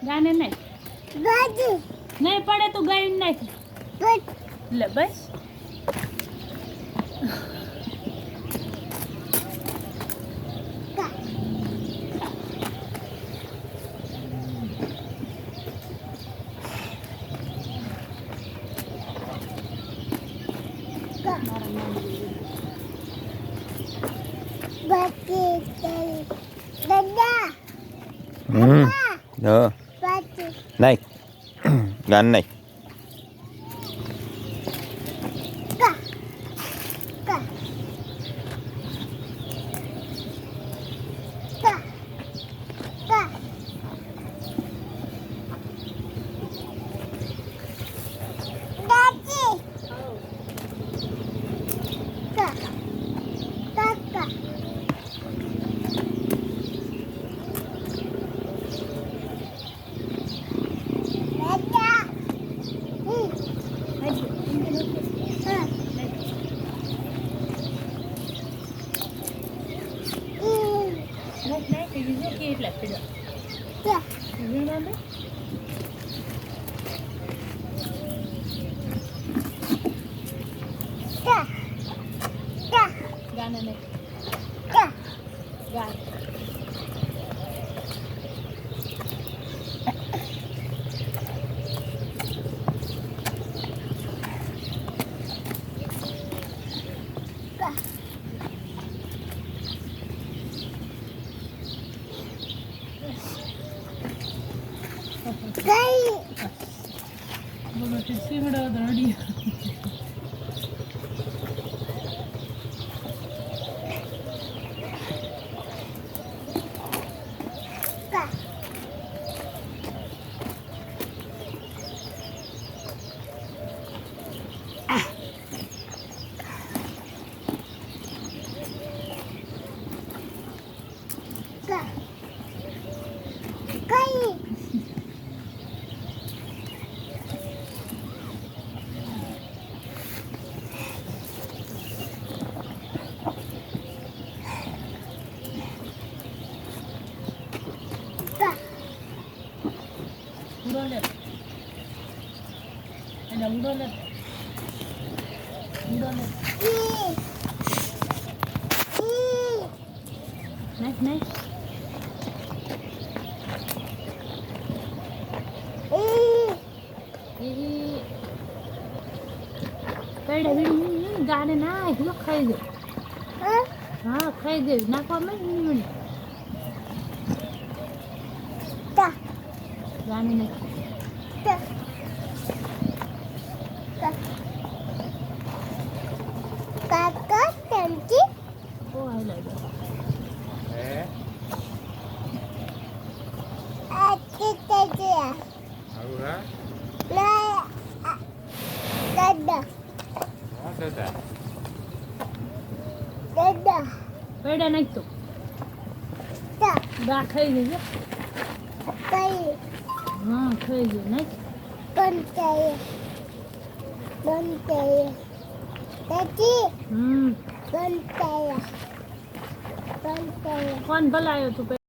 गाणे नाही नाही पडे तू गाईन नाही ल बस नाही गाणं नाही गाणं नाही गाणं उडवलं नाही गाणे नाही तुला खाई दे हा खाई दे नाका म्हणे गाणे नाही पेढा नाही तो गा खाई दे हा खाई दे नाही कौन बुलायो तू